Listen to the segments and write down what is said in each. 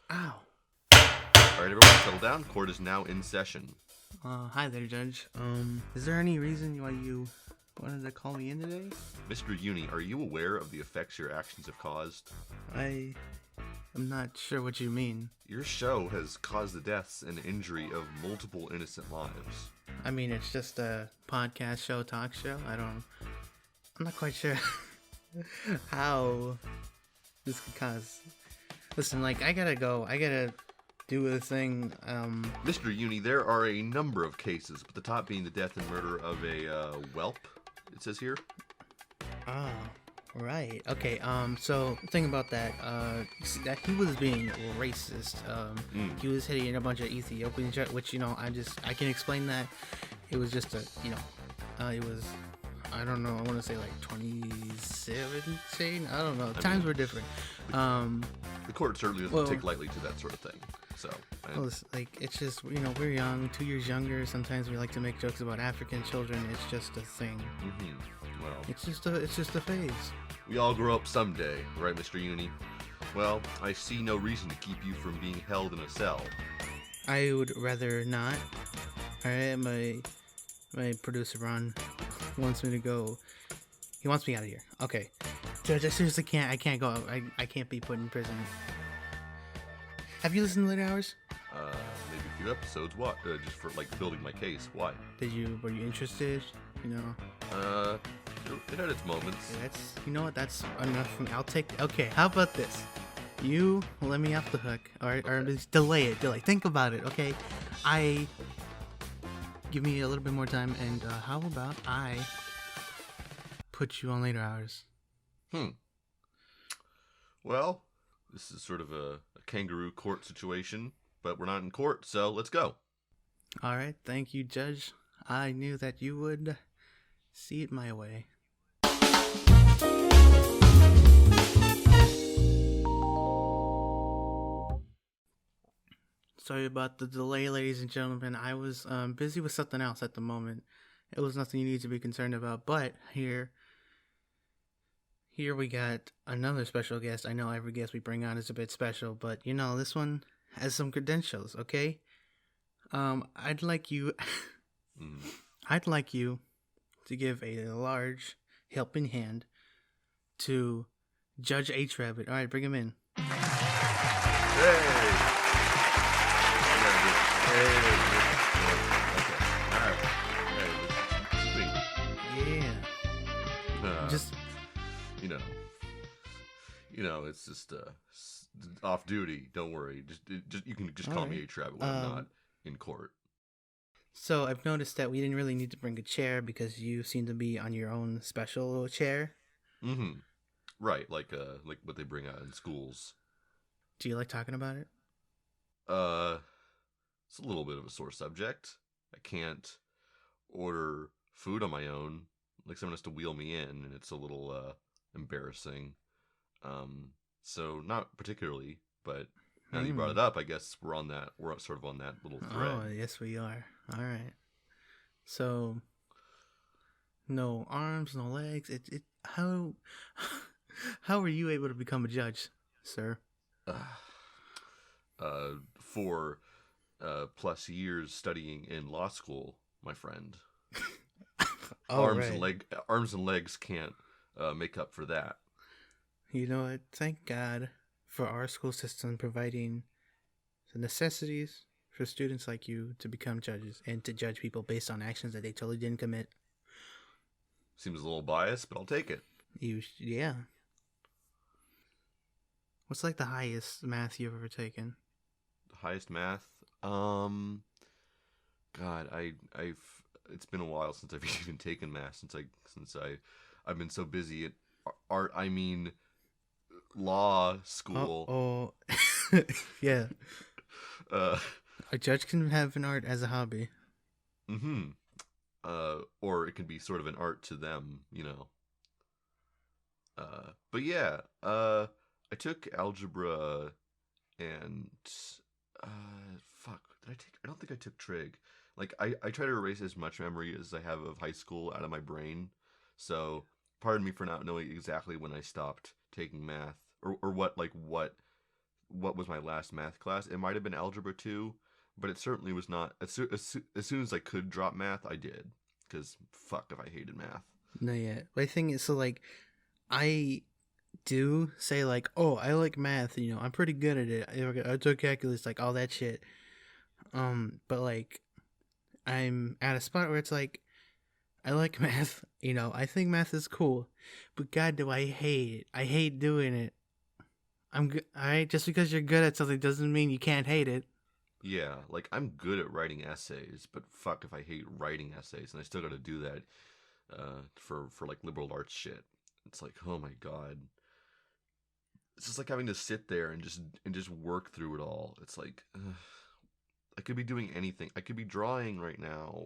Ow. All right, everyone, settle down. Court is now in session. Hi there, Judge. Is there any reason why you wanted to call me in today? Mr. Uni, are you aware of the effects your actions have caused? I am not sure what you mean. Your show has caused the deaths and injury of multiple innocent lives. I mean, it's just a podcast show, talk show. I'm not quite sure how this could cause. Listen, I gotta go. I gotta do a thing. Mr. Uni, there are a number of cases, but the top being the death and murder of a whelp, it says here. Oh, right. Okay, so the thing about that, see, that he was being racist. He was hitting a bunch of Ethiopians, which, I can explain that. It was just it was, I don't know, I want to say 2017? I don't know. Times were different. The court certainly doesn't take lightly to that sort of thing. So, it's just, we're young, 2 years younger. Sometimes we like to make jokes about African children. It's just a thing. Well, it's just a phase. We all grow up someday, right, Mr. Uni? Well, I see no reason to keep you from being held in a cell. I would rather not. Alright, my producer Ron wants me to go. He wants me out of here. Okay, Judge, I seriously can't. I can't go. I can't be put in prison. Have you listened to Late Hours? Maybe a few episodes. What? Just for building my case. Why? Were you interested? It had its moments. Yeah, that's enough for me. Okay, how about this? You let me off the hook, or just delay it. Think about it, okay? Give me a little bit more time, and how about I put you on Later Hours? Well, this is sort of a kangaroo court situation, but we're not in court, so let's go. Alright, thank you, Judge. I knew that you would see it my way. Sorry about the delay, ladies and gentlemen. I was busy with something else at the moment. It was nothing you need to be concerned about, but here we got another special guest. I know every guest we bring on is a bit special, but this one has some credentials, okay? I'd like you to give a large helping hand to Judge Hrabbit. All right, bring him in. Hey! Yeah. It's just off duty. Don't worry. Just you can just call me Hrabbit when I'm not in court. So I've noticed that we didn't really need to bring a chair because you seem to be on your own special chair. Right, like what they bring out in schools. Do you like talking about it? It's a little bit of a sore subject. I can't order food on my own. Someone has to wheel me in, and it's a little embarrassing. So not particularly, but now that you brought it up, I guess we're sort of on that little thread. Oh, yes, we are. All right. So, no arms, no legs. How were you able to become a judge, sir? For plus years studying in law school, my friend. Arms and legs can't make up for that. You know what? Thank God for our school system providing the necessities for students like you to become judges and to judge people based on actions that they totally didn't commit. Seems a little biased, but I'll take it. Yeah. What's the highest math you've ever taken? The highest math? God, I've it's been a while since I've even taken math since I've been so busy at art. I mean, law school. Yeah. A judge can have an art as a hobby. Or it can be sort of an art to them, But yeah, I took algebra and I don't think I took trig. I try to erase as much memory as I have of high school out of my brain. So pardon me for not knowing exactly when I stopped taking math or what what was my last math class. It might have been Algebra 2, but it certainly was not. As soon as I could drop math, I did. Because fuck if I hated math. No, yeah. But the thing is, so like, I do say like, oh, I like math. You know, I'm pretty good at it. I took calculus, like all that shit. But like, I'm at a spot where it's like, I like math. You know, I think math is cool, but God, do I hate it. I hate doing it. I'm good. Alright, just because you're good at something doesn't mean you can't hate it. Yeah, like I'm good at writing essays, but fuck if I hate writing essays, and I still got to do that for like liberal arts shit. It's like, oh my god, it's just like having to sit there and just work through it all. It's like I could be doing anything. I could be drawing right now.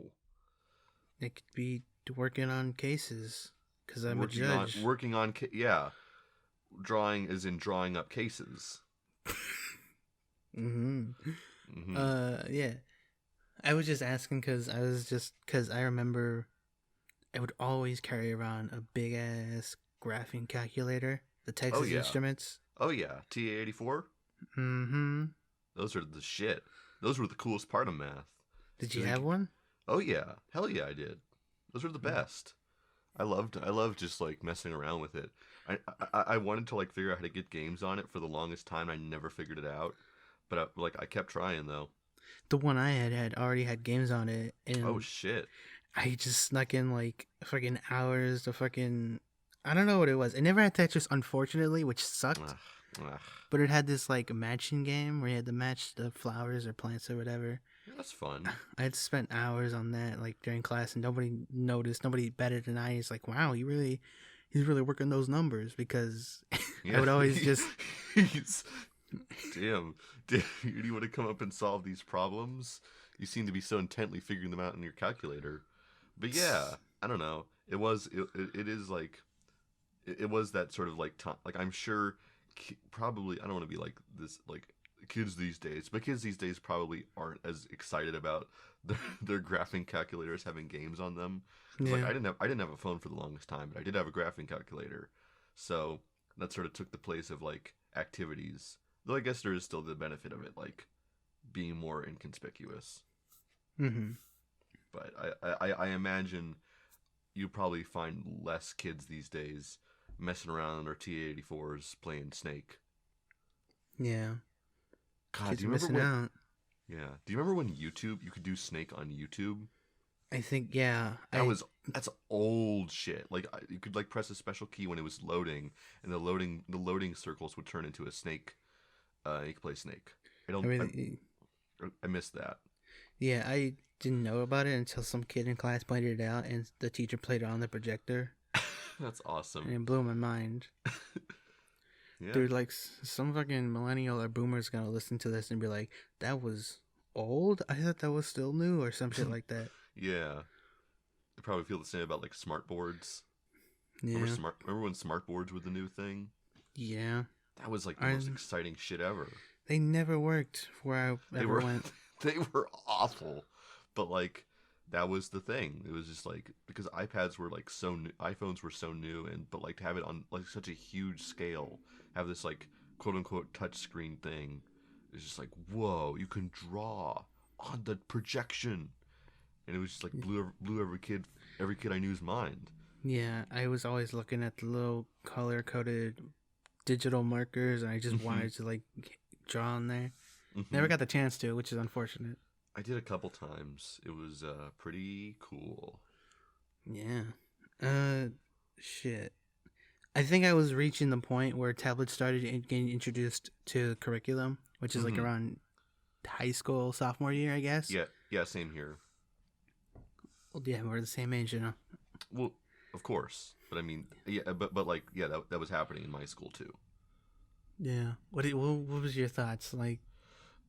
It could be working on cases because I'm a judge. Yeah, drawing is in drawing up cases. Yeah. I was just asking because I remember I would always carry around a big ass graphing calculator, the Texas Instruments. Oh yeah, TA-84. Mm-hmm. Those are the shit. Those were the coolest part of math. Did you have one? Oh yeah, hell yeah, I did. Those were the best. I loved just like messing around with it. I wanted to like figure out how to get games on it for the longest time. I never figured it out, but I kept trying though. The one I had already had games on it, and oh shit, I just snuck in like fucking hours to fucking, I don't know what it was. It never had Tetris, unfortunately, which sucked. But it had this like matching game where you had to match the flowers or plants or whatever. Yeah, that's fun. I had spent hours on that like during class, and nobody noticed. Nobody betted an eye. He's like, wow, he's really working those numbers, because I would always just. Damn, you want to come up and solve these problems? You seem to be so intently figuring them out in your calculator. But yeah, I don't know. It is like, it was that sort of like time. Like I'm sure, probably I don't want to be like this like kids these days, but kids these days probably aren't as excited about their graphing calculators having games on them. Yeah. Like I didn't have a phone for the longest time, but I did have a graphing calculator, so that sort of took the place of like activities. Though I guess there is still the benefit of it, like being more inconspicuous. Mm-hmm. But I imagine you probably find less kids these days messing around on their TA-84s playing Snake. Yeah. God, kids do you remember when? Out. Yeah. Do you remember when you could do Snake on YouTube? I think yeah. That's old shit. Like you could like press a special key when it was loading, and the loading circles would turn into a snake. You could play Snake. I missed that. Yeah, I didn't know about it until some kid in class pointed it out, and the teacher played it on the projector. That's awesome. And it blew my mind. Yeah. Dude, like some fucking millennial or boomer's gonna listen to this and be like, "That was old? I thought that was still new," or some shit like that. Yeah, they probably feel the same about like smart boards. Yeah. Remember when smart boards were the new thing? Yeah. That was like the most exciting shit ever. They never worked where I ever went. They were awful, but like that was the thing. It was just like because iPads were like so new, iPhones were so new, but like to have it on like such a huge scale, have this like quote unquote touch screen thing, is just like whoa, you can draw on the projection, and it was just like blew every kid I knew's mind. Yeah, I was always looking at the little color coded digital markers, and I just wanted to like draw on there. Never got the chance to, which is unfortunate. I did a couple times. It was pretty cool. Yeah. Shit. I think I was reaching the point where tablets started getting introduced to curriculum, which is like around high school, sophomore year, I guess. Yeah, same here. Well, yeah, we're the same age, you know. Well, of course. But I mean, yeah, but like, yeah, that was happening in my school too. Yeah. What was your thoughts? Like,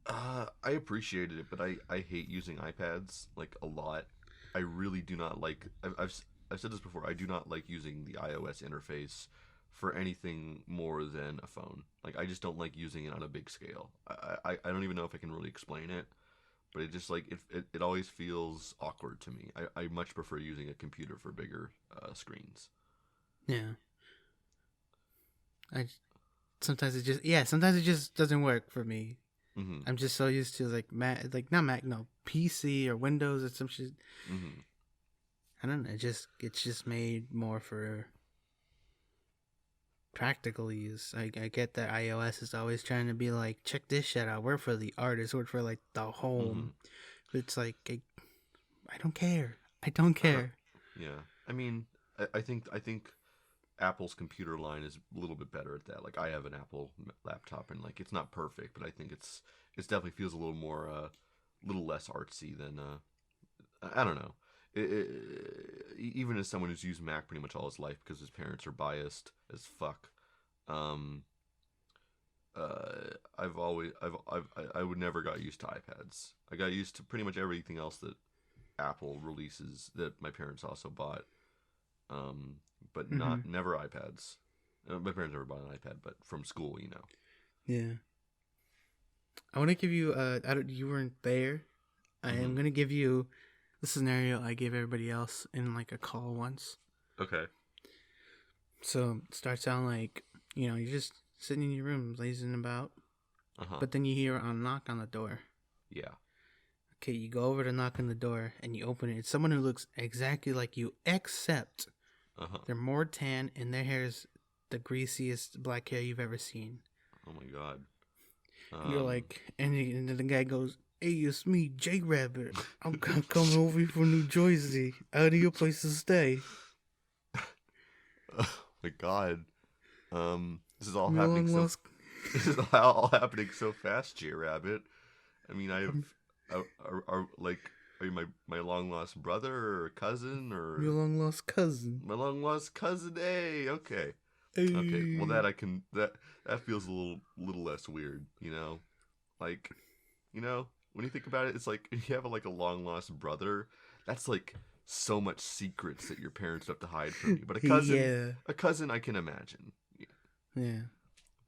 I appreciated it, but I hate using iPads like a lot. I really do not like. I've said this before. I do not like using the iOS interface for anything more than a phone. Like I just don't like using it on a big scale. I don't even know if I can really explain it, but it just like it always feels awkward to me. I much prefer using a computer for bigger screens. Yeah. sometimes it just doesn't work for me. Mm-hmm. I'm just so used to like not Mac, no PC or Windows or some shit. Mm-hmm. I don't know. It's just made more for practical use. I get that iOS is always trying to be like, check this shit out. We're for the artist. We're for like the home. Mm-hmm. But it's like I don't care. I don't care. Yeah. I mean, I think Apple's computer line is a little bit better at that. Like I have an Apple laptop, and like it's not perfect, but I think it's definitely feels a little more, little less artsy than I don't know. Even as someone who's used Mac pretty much all his life because his parents are biased as fuck, um, I would never got used to iPads. I got used to pretty much everything else that Apple releases that my parents also bought, but never iPads. My parents never bought an iPad, but from school, you know. Yeah. I want to give you you weren't there. I am gonna give you the scenario I gave everybody else in like a call once. Okay. So it starts out like, you're just sitting in your room, lazing about. Uh-huh. But then you hear a knock on the door. Yeah. Okay, you go over to knock on the door and you open it. It's someone who looks exactly like you, except they're more tan and their hair is the greasiest black hair you've ever seen. Oh my god. You're like, and then the guy goes, "Hey, it's me, J Hrabbit. I'm coming over here from New Jersey. Out of your place to stay." Oh my god. This is all No happening so. lost... This is all happening so fast, J Rabbit. I mean, are you my long lost brother or cousin or your long lost cousin? My long lost cousin. Hey, okay. Hey. Okay. Well, that feels a little less weird, you know. Like, when you think about it, it's like if you have a long lost brother, that's like so much secrets that your parents have to hide from you. But a cousin, I can imagine. Yeah.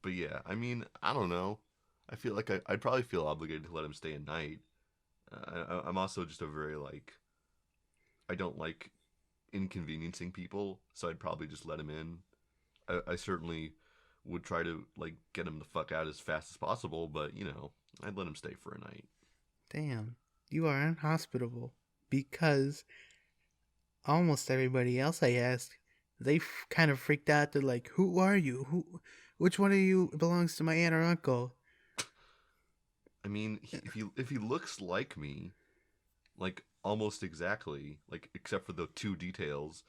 But yeah, I mean, I don't know. I feel like I'd probably feel obligated to let him stay a night. I'm also just a very I don't like inconveniencing people, so I'd probably just let him in. I certainly would try to get him the fuck out as fast as possible, but I'd let him stay for a night. Damn, you are unhospitable, because almost everybody else I asked, they kind of freaked out. They're like, "Who are you? Which one of you belongs to my aunt or uncle?" I mean, if he looks like me, almost exactly, except for the two details,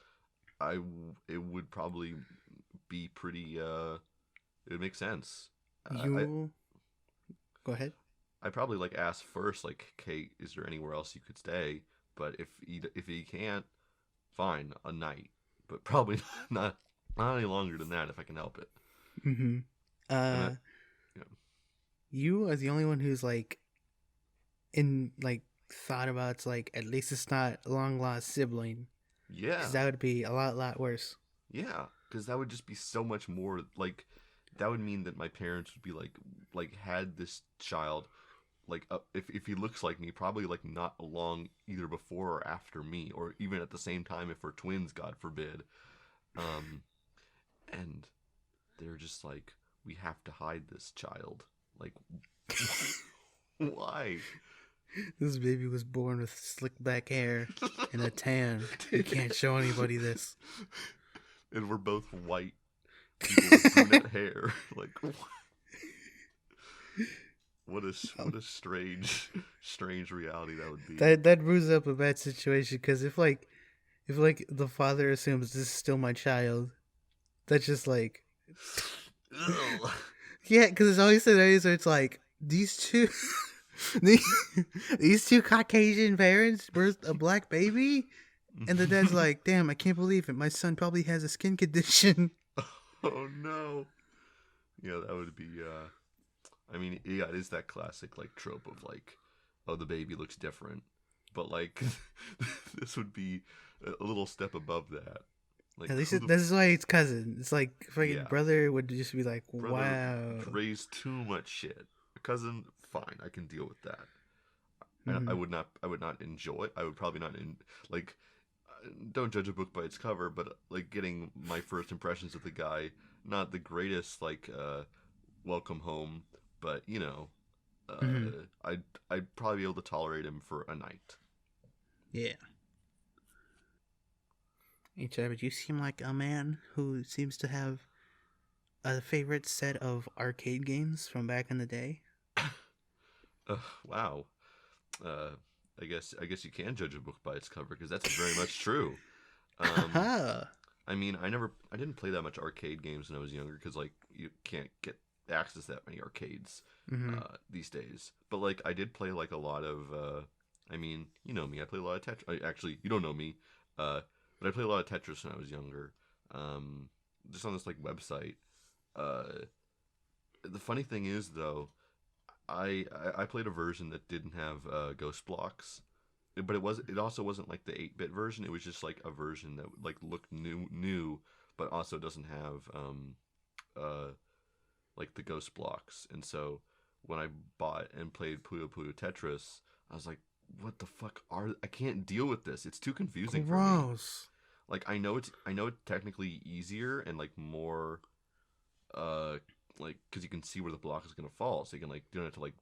it would probably be pretty. It would make sense. Go ahead. I probably ask first, "Hey, is there anywhere else you could stay?" But if he can't, fine, a night. But probably not any longer than that if I can help it. Mm-hmm. You are the only one who's thought about it's at least it's not a long lost sibling. Yeah. Because that would be a lot worse. Yeah, because that would just be so much more that would mean that my parents would be had this child if he looks like me, probably not along either before or after me, or even at the same time if we're twins, God forbid. And they're just we have to hide this child. Why? This baby was born with slick back hair and a tan. You can't show anybody this. And we're both white people with brunette hair. What a strange reality that would be. That brews up a bad situation, because if the father assumes this is still my child, that's just yeah, because it's always scenarios where it's these two these two Caucasian parents birthed a black baby, and the dad's "Damn, I can't believe it. My son probably has a skin condition." Oh no. Yeah, that would be I mean, yeah, it is that classic trope of oh, the baby looks different, but this would be a little step above that. At least this is why it's cousin. It's fucking brother would just be brother wow, raised too much shit. A cousin, fine, I can deal with that. Mm-hmm. I would not enjoy it. I would probably not don't judge a book by its cover, but getting my first impressions of the guy, not the greatest welcome home, but Hmm. I'd probably be able to tolerate him for a night. Yeah. Hey, but you seem like a man who seems to have a favorite set of arcade games from back in the day. Wow. Uh, I guess you can judge a book by its cover because that's very much true. Um, Haha. I mean, I didn't play that much arcade games when I was younger because like you can't get access to that many arcades Hmm. these days. But like I did play like a lot of. I mean, you know me. I play a lot of Tetris. Actually, you don't know me, uh, but I played a lot of Tetris when I was younger. Um, just on this like website. Uh, the funny thing is though, I played a version that didn't have ghost blocks, but it also wasn't like the 8-bit version. It was just like a version that like looked new, but also doesn't have uh like the ghost blocks. And so when I bought and played Puyo Puyo Tetris, I was like, what the fuck are I can't deal with this. It's too confusing for me. Gross. Like I know it's technically easier and like more uh like because you can see where the block is gonna fall, so you can like you don't have to like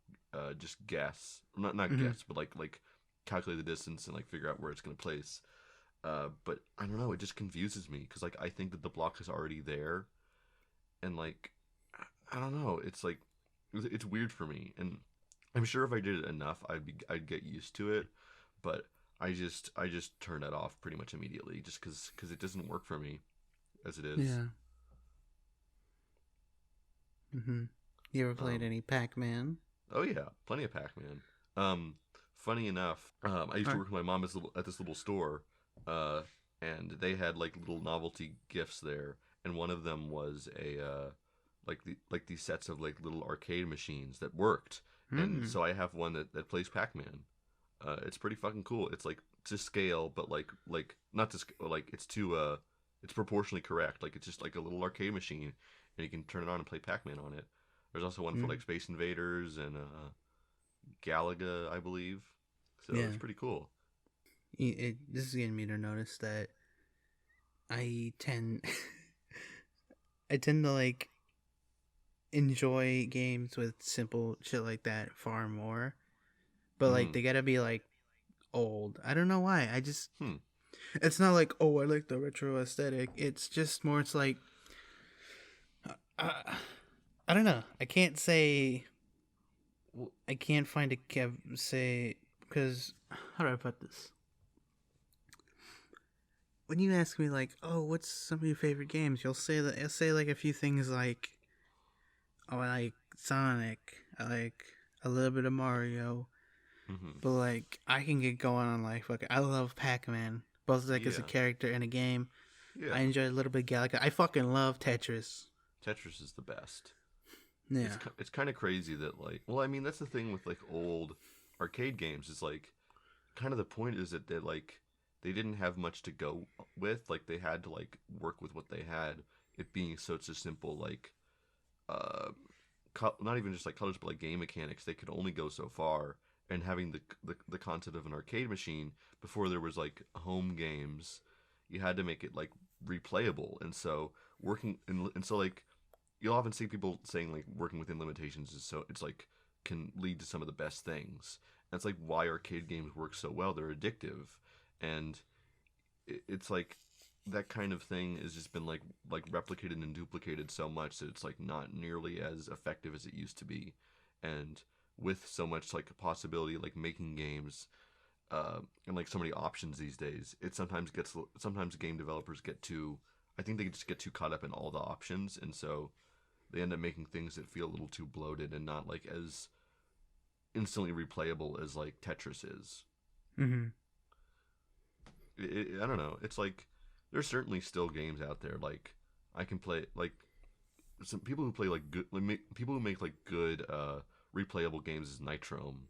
just guess, not Hmm. guess, but like calculate the distance and like figure out where it's gonna place. But I don't know, it just confuses me because like I think that the block is already there, and like I don't know, it's like it's weird for me, and I'm sure if I did it enough, I'd get used to it, but I just turn that off pretty much immediately just because it doesn't work for me as it is. Yeah. Hmm. You ever played Um, any Pac-Man? Oh yeah, plenty of Pac-Man. Um, funny enough, I used to Or, work with my mom at this little store, uh, and they had like little novelty gifts there, and one of them was a like these sets of like little arcade machines that worked, and hmm. so I have one that plays Pac-Man. It's pretty fucking cool. It's like to scale, but like not to like it's proportionally correct. Like it's just like a little arcade machine, and you can turn it on and play Pac-Man on it. There's also one for Hmm. like Space Invaders and Galaga, I believe. So it's Yeah. pretty cool. This is getting me to notice that I tend, I tend to like enjoy games with simple shit like that far more. But like Hmm. they gotta be like old. I don't know why. I just Hmm. it's not like, oh, I like the retro aesthetic. It's just more. It's like uh, I don't know. I can't say. Well, I can't find a say because how do I put this? When you ask me like, oh, what's some of your favorite games? You'll say like a few things like, oh, I like Sonic. I like a little bit of Mario. hmm. But like, I can get going on like, fuck, I love Pac-Man. Both like as a Yeah. character in a game. I Yeah. enjoy a little bit of Galaga. I fucking love Tetris. Tetris is the best. Yeah. It's kind of crazy that like, well, I mean, that's the thing with like old arcade games is like kind of the point is that they didn't have much to go with. Like they had to like work with what they had. It being such a simple like uh not even just like colors but like game mechanics, they could only go so far, and having the concept of an arcade machine before there was like home games, you had to make it like replayable. And so and so like you'll often see people saying like working within limitations is so it's like can lead to some of the best things. And it's like why arcade games work so well, they're addictive. And it's like that kind of thing has just been like replicated and duplicated so much that it's like not nearly as effective as it used to be. And with so much like possibility like making games and like so many options these days, it sometimes game developers get too, I think they just get too caught up in all the options, and so they end up making things that feel a little too bloated and not like as instantly replayable as like Tetris is. Mm-hmm. I don't know. It's like there's certainly still games out there like I can play like some people who play like good like, people who make like good replayable games is Nitrome.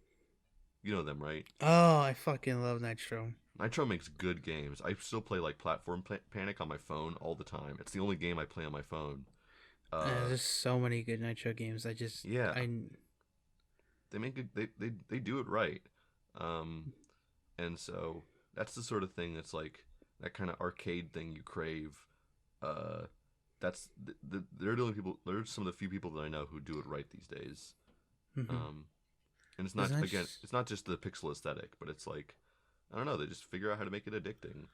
You know them, right? Oh, I fucking love Nitro. Nitro makes good games. I still play like Platform Panic on my phone all the time. It's the only game I play on my phone. Uh, There's so many good Nitro games. yeah, I. they make it. They do it right. Um, and so that's the sort of thing that's like that kind of arcade thing you crave. Uh, they're the only people. They're some of the few people that I know who do it right these days. Mm-hmm. And it's not it's not just the pixel aesthetic, but it's like I don't know. They just figure out how to make it addicting.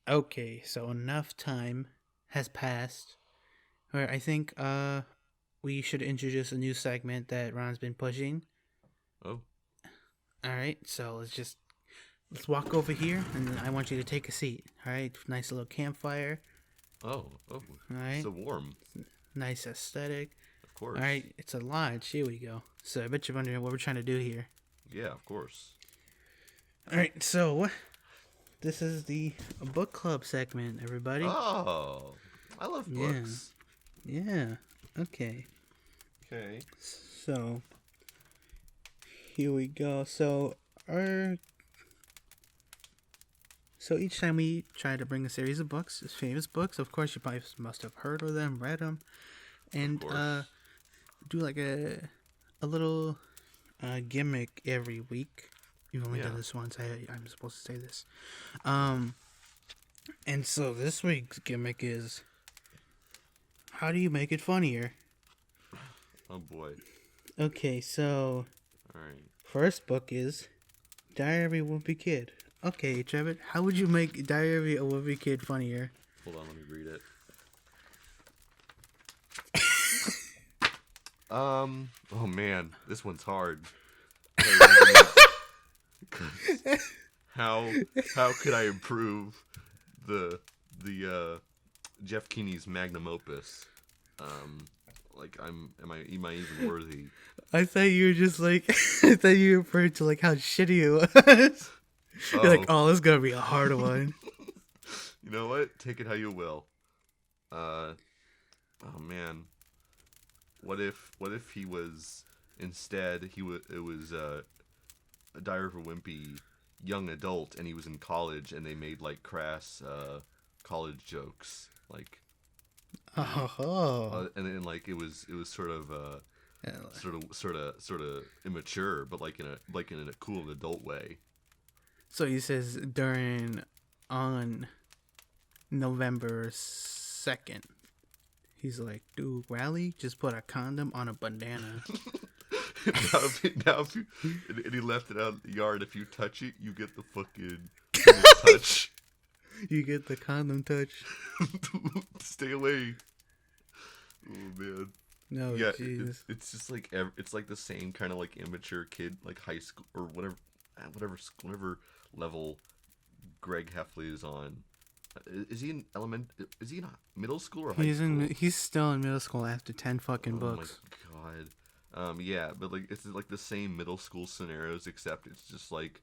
Okay, so enough time has passed. Where I think we should introduce a new segment that Ron's been pushing. Oh. All right, so let's walk over here, and I want you to take a seat. All right, nice little campfire. Oh. All right. So warm. Nice aesthetic. Of course. All right, it's a lodge. Here we go. So I bet you're wondering what we're trying to do here. Yeah, of course. All right, so this is the book club segment, everybody. Oh, I love books. Yeah. Okay. Okay. So here we go. So each time we try to bring a series of books, famous books. Of course, you probably must have heard of them, read them, and do like a little gimmick every week. You've only done this once. I'm supposed to say this. And so this week's gimmick is, how do you make it funnier? Oh boy. Okay, so all right. First book is Diary of a Wimpy Kid. Okay, Hrabbit, how would you make Diary of a Wimpy Kid funnier? Hold on, let me read it. Oh man, this one's hard. How could I improve the Jeff Keeney's magnum opus? Am I even worthy? I thought you were just like I thought you referred to like how shitty it was. You're like, oh, this is gonna be a hard one. You know what? Take it how you will. Oh man. What if he was instead it was a Diary of a Wimpy young adult and he was in college and they made like crass college jokes like and then like it was sort of immature but like in a cool and adult way. So he says on November 2nd, he's like, dude, Rally, just put a condom on a bandana. now if you, and he left it out in the yard. If you touch it, you get the fucking touch. You get the condom touch. Stay away. Oh man. No, yeah, Jesus. It's just like it's like the same kind of like immature kid, like high school or whatever level Greg Heffley is on. Is he in Is he in middle school or high school? He's still in middle school after 10 fucking books. Oh my god. Yeah, but like it's like the same middle school scenarios, except it's just like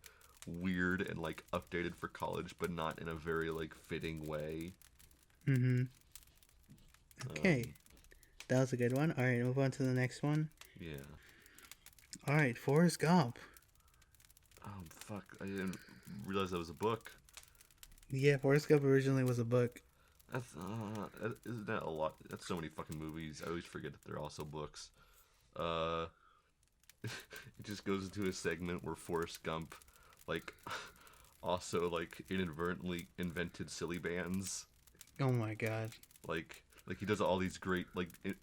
weird and like updated for college, but not in a very like fitting way. Mm-hmm. Okay. That was a good one. Alright, move on to the next one. Yeah. Alright, Forrest Gump. Oh, fuck. I didn't realize that was a book. Yeah, Forrest Gump originally was a book. That's, isn't that a lot? That's so many fucking movies. I always forget that they're also books. It just goes into a segment where Forrest Gump, like, also, like, inadvertently invented silly bands. Oh my god. Like he does all these great, like, it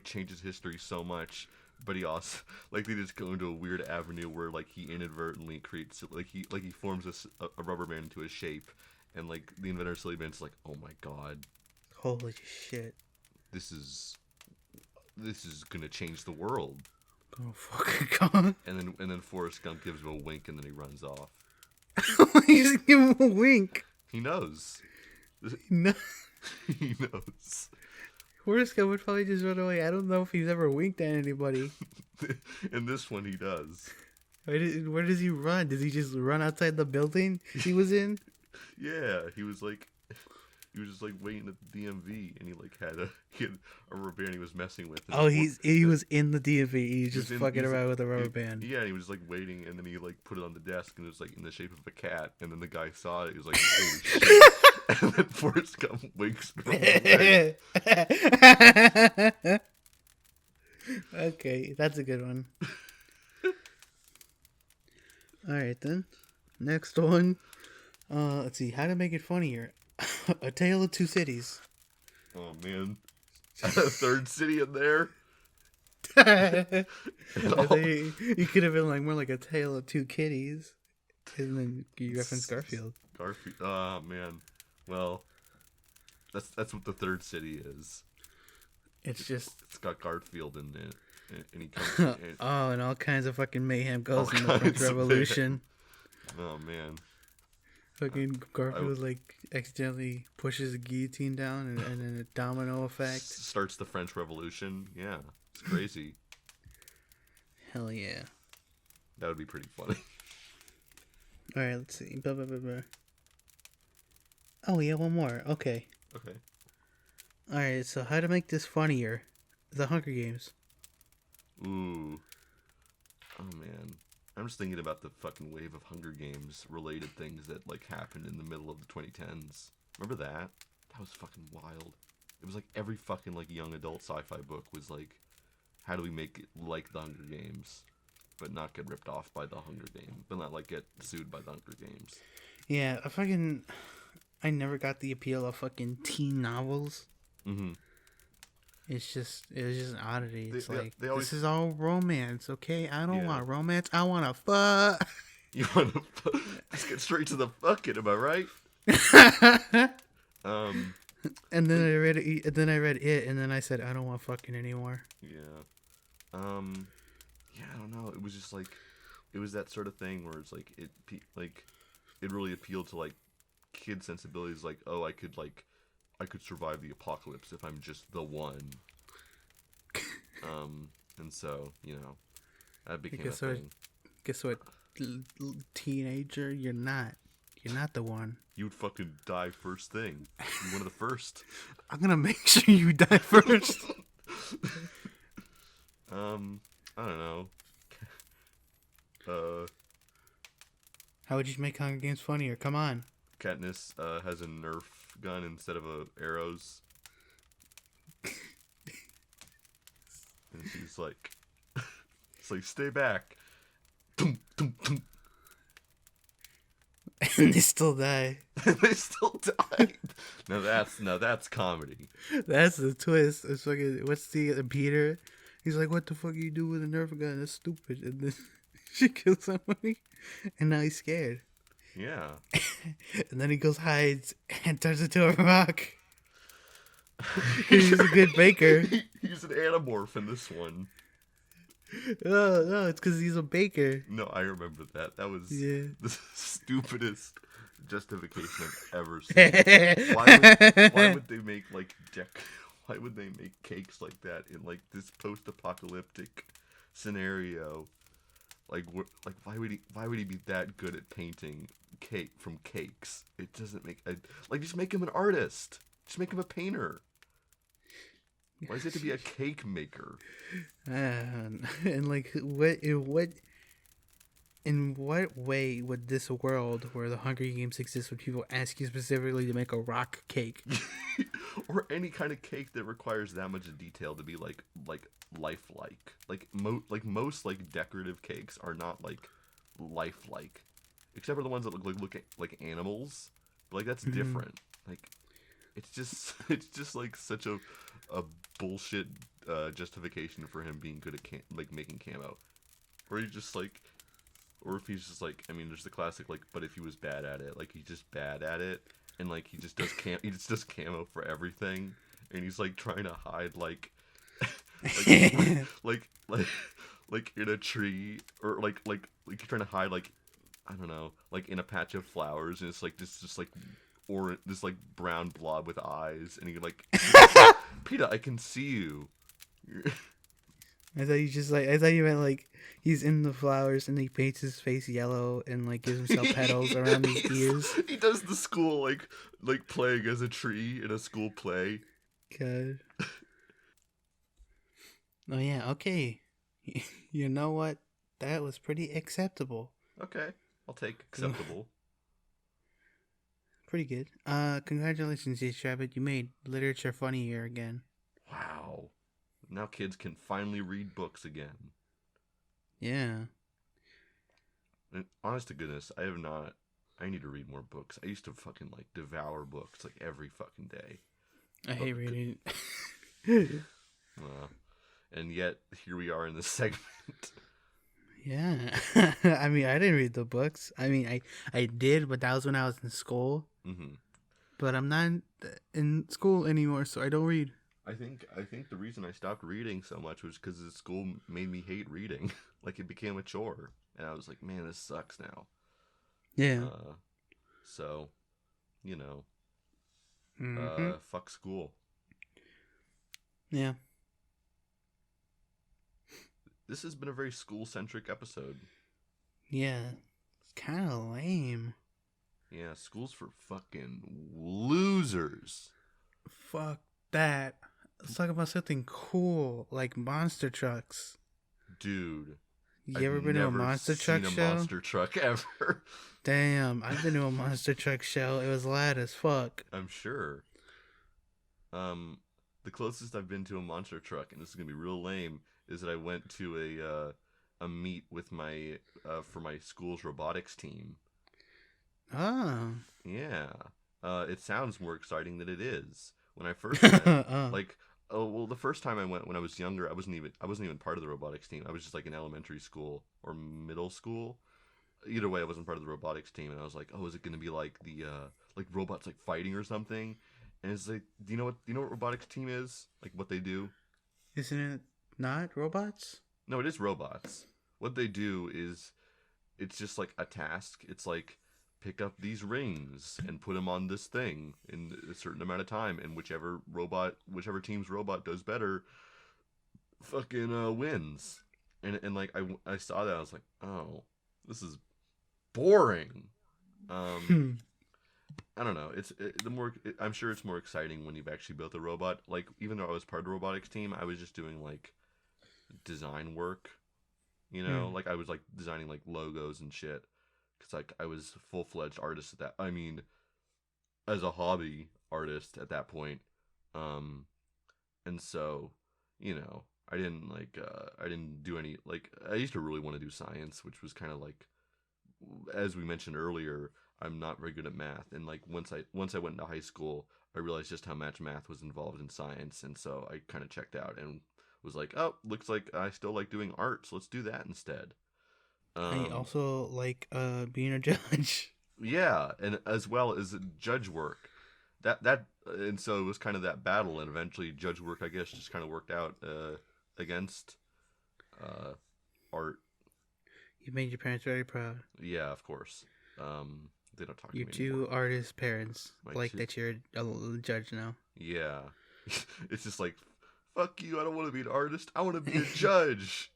changes history so much, but he also, like, they just go into a weird avenue where, like, he inadvertently creates, like, he forms a rubber band into a shape, and, like, the inventor of silly band's like, oh my god. Holy shit. This is gonna change the world. Oh fucking god. And then Forrest Gump gives him a wink and then he runs off. You just give him a wink. He knows. No. He knows. Forrest Gump would probably just run away. I don't know if he's ever winked at anybody. In this one, he does. Where does he run? Does he just run outside the building he was in? Yeah, he was just like waiting at the DMV, and he had a rubber band he was messing with. Oh, he was in the DMV. He was just fucking around with a rubber band. Yeah, and he was like waiting, and then he like put it on the desk, and it was like in the shape of a cat. And then the guy saw it. He was like, "Holy shit!" And then Forrest Gump winks. Okay, that's a good one. All right then, next one. Let's see how to make it funnier. A Tale of Two Cities. Oh man, a third city in there. I think you could have been like more like A Tale of Two Kitties, and then you reference Garfield. Garfield. Oh man. Well, that's what the third city is. It's got Garfield in it, and he comes. Oh, and all kinds of fucking mayhem goes in the French Revolution. Oh man. Fucking Garfield like accidentally pushes a guillotine down, and then a domino effect starts the French Revolution. Yeah, it's crazy. Hell yeah. That would be pretty funny. All right, let's see. Blah, blah, blah, blah. Oh yeah, one more. Okay. All right, so how to make this funnier? The Hunger Games. Ooh. Oh man. I'm just thinking about the fucking wave of Hunger Games related things that like happened in the middle of the 2010s. Remember that? That was fucking wild. It was like every fucking like young adult sci-fi book was like, how do we make it like the Hunger Games, but not get ripped off by the Hunger Games, but not like get sued by the Hunger Games. Yeah, I never got the appeal of fucking teen novels. Mm-hmm. It was just an oddity. It's they always... this is all romance, okay? I don't want romance. I want to fuck. You want to fuck? Let's get straight to the fucking, am I right? And then I read it, and then I said, I don't want fucking anymore. Yeah. Yeah, I don't know. It was just like, it was that sort of thing where it's like, it really appealed to like kid sensibilities. Like, oh, I could survive the apocalypse if I'm just the one. And so, you know, that became a thing. Guess what, teenager? You're not the one. You would fucking die first thing. You're one of the first. I'm gonna make sure you die first. I don't know. How would you make Hunger Games funnier? Come on. Katniss has a Nerf gun instead of arrows. And she's like, it's like, stay back. Tum, tum, tum. And they still die. They still die. Now that's comedy. That's the twist. It's fucking, what's the Peter? He's like, what the fuck you do with a Nerf gun? That's stupid. And then she kills somebody, and now he's scared. Yeah. And then he goes hides and turns into a rock. He's a good baker. He's an anamorph in this one. Oh, no, it's because he's a baker. No, I remember that. That was the stupidest justification I've ever seen. Why would they make like why would they make cakes like that in like this post-apocalyptic scenario? Like why would he be that good at painting cake from cakes? It doesn't make just make him an artist. Just make him a painter. Why does it have to be a cake maker? And like, in what way would this world where the Hunger Games exist would people ask you specifically to make a rock cake? Or any kind of cake that requires that much detail to be like lifelike. Like most like decorative cakes are not like lifelike, except for the ones that look like animals. But like that's different. Like it's just like such a bullshit justification for him being good at making camo, or he's just like, or if he's just like, I mean, there's the classic like, but if he was bad at it, like he's just bad at it, and like he just does camo for everything, and he's like trying to hide like like in a tree, or like you're trying to hide like, I don't know, like in a patch of flowers, and it's like just like, or this like brown blob with eyes, and you're like, Peter, I can see you. I thought you meant like he's in the flowers and he paints his face yellow and like gives himself petals around his ears. He does the school like playing as a tree in a school play. God. Oh yeah, okay. You know what? That was pretty acceptable. Okay, I'll take acceptable. Pretty good. Congratulations, Hrabbit. You made literature funnier again. Wow. Now kids can finally read books again. Yeah. And honest to goodness, I have not I need to read more books. I used to fucking like devour books like every fucking day. I hate reading. And yet here we are in this segment. Yeah. I mean, I didn't read the books. I mean, I did, but that was when I was in school. Mm-hmm. But I'm not in school anymore, so I don't read. I think the reason I stopped reading so much was because the school made me hate reading. Like, it became a chore, and I was like, man, this sucks now. Yeah. So, you know, fuck school. Yeah. This has been a very school-centric episode. Yeah. It's kind of lame. Yeah, school's for fucking losers. Fuck that. Let's talk about something cool, like monster trucks. Dude. You ever been to a monster truck show? A monster truck ever. Damn, I've been to a monster truck show. It was loud as fuck. I'm sure. The closest I've been to a monster truck, and this is gonna be real lame, is that I went to a meet with my for my school's robotics team. Oh. Yeah. It sounds more exciting than it is. When I first went, the first time I went when I was younger, I wasn't even part of the robotics team. I was just like in elementary school or middle school. Either way, I wasn't part of the robotics team, and I was like, oh, is it gonna be like the like robots like fighting or something? And it's like, do you know what robotics team is? Like what they do? Isn't it not robots? No, it is robots. What they do is, it's just like a task. It's like, pick up these rings and put them on this thing in a certain amount of time, and whichever team's robot does better, fucking wins. And like I saw that, I was like, oh, this is boring. I don't know. I'm sure it's more exciting when you've actually built a robot. Like, even though I was part of the robotics team, I was just doing like design work. You know, like I was like designing like logos and shit. Cause like I was a full-fledged artist at that. I mean, as a hobby artist at that point. And so, you know, I didn't do any, like, I used to really want to do science, which was kind of like, as we mentioned earlier, I'm not very good at math. And like once I went into high school, I realized just how much math was involved in science, and so I kind of checked out and was like, oh, looks like I still like doing art, so let's do that instead. I also like being a judge. Yeah, and as well as judge work. And so it was kind of that battle, and eventually judge work, I guess, just kind of worked out against art. You made your parents very proud. Yeah, of course. They don't talk to me Your two anymore. artist parents that you're a judge now. Yeah. It's just like, fuck you, I don't want to be an artist, I want to be a judge.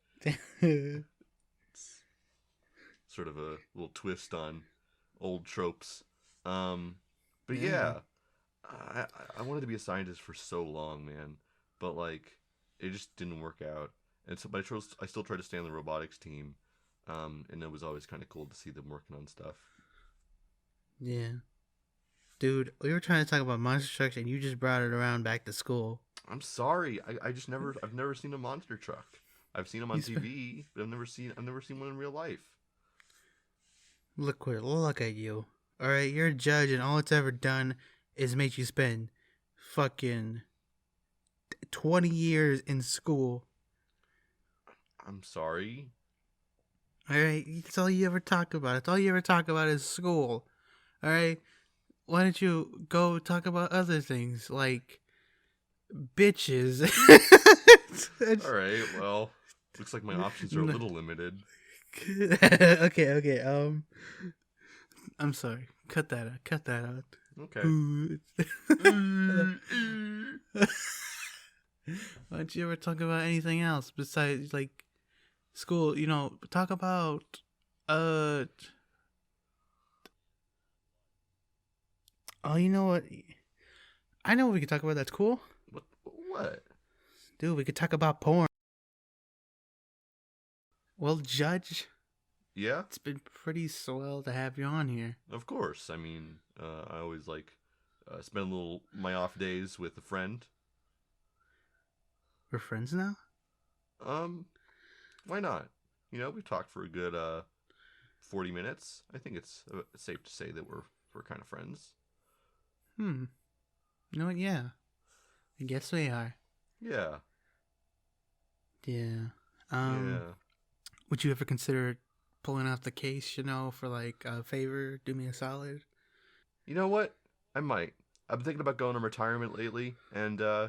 Sort of a little twist on old tropes. But yeah, I wanted to be a scientist for so long, man. But like, it just didn't work out. And so, but I still tried to stay on the robotics team. And it was always kind of cool to see them working on stuff. Yeah. Dude, we were trying to talk about monster trucks and you just brought it around back to school. I'm sorry. I've never seen a monster truck. I've seen them on TV, but I've never seen one in real life. Look at you. Alright, you're a judge and all it's ever done is make you spend fucking 20 years in school. I'm sorry. Alright, that's all you ever talk about. That's all you ever talk about is school. Alright? Why don't you go talk about other things like bitches? Alright, well, looks like my options are a little limited. Okay. I'm sorry. Cut that out. Okay. Why don't you ever talk about anything else besides like school? You know, talk about oh, you know what? I know what we could talk about. That's cool. What? Dude, we could talk about porn. Well, Judge. Yeah? It's been pretty swell to have you on here. Of course. I mean, I always like spend my off days with a friend. We're friends now? Why not? You know, we talked for a good 40 minutes. I think it's safe to say that we're kind of friends. No, yeah. I guess we are. Yeah. Yeah. Yeah. Would you ever consider pulling out the case, for like a favor? Do me a solid? You know what? I might. I've been thinking about going on retirement lately, and I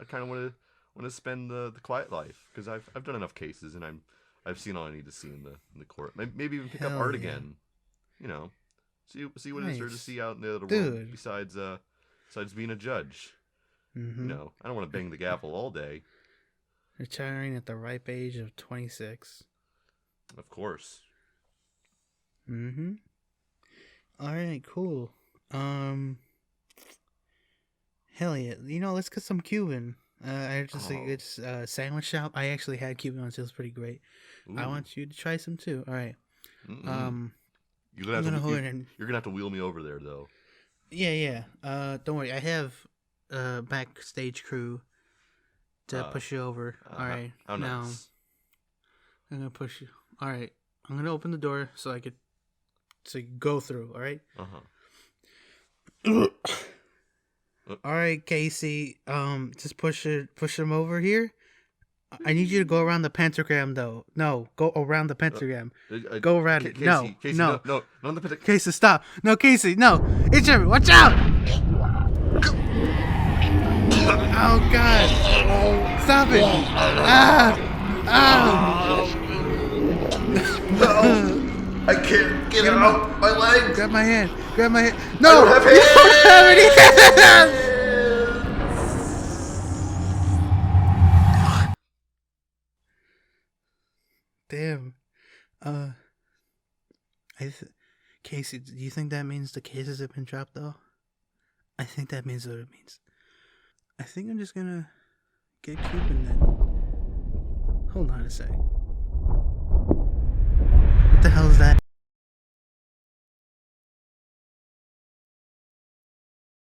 kind of want to spend the quiet life because I've done enough cases, and I've seen all I need to see in the court. Maybe even pick up Hell art yeah. again. See what it is there to Nice. see out in the other Dude. world besides being a judge. Mm-hmm. I don't want to bang the gavel all day. Retiring at the ripe age of 26. Of course. Mm-hmm. All right, cool. Hell yeah. Let's get some Cuban. I just think it's a sandwich shop. I actually had Cuban once. It was pretty great. Ooh. I want you to try some too. All right. You're gonna have to wheel me over there though. Yeah. Don't worry. I have backstage crew to push you over. All right. How now nice. I'm gonna push you. All right. I'm gonna open the door so you can go through. All right. All right, Casey. Just push him over here. I need you to go around the pentagram, though. No, go around the pentagram. Go around it. Casey, No. not the pentagram. Casey, stop. No, Casey, no. It's Jimmy. Watch out! Oh God! Stop it! No, I can't get out. My legs. Grab my hand. No! I don't have You don't have any hands! Damn. Casey, do you think that means the cases have been dropped, though? I think that means what it means. I think I'm just gonna get Cuban then. Hold on a sec.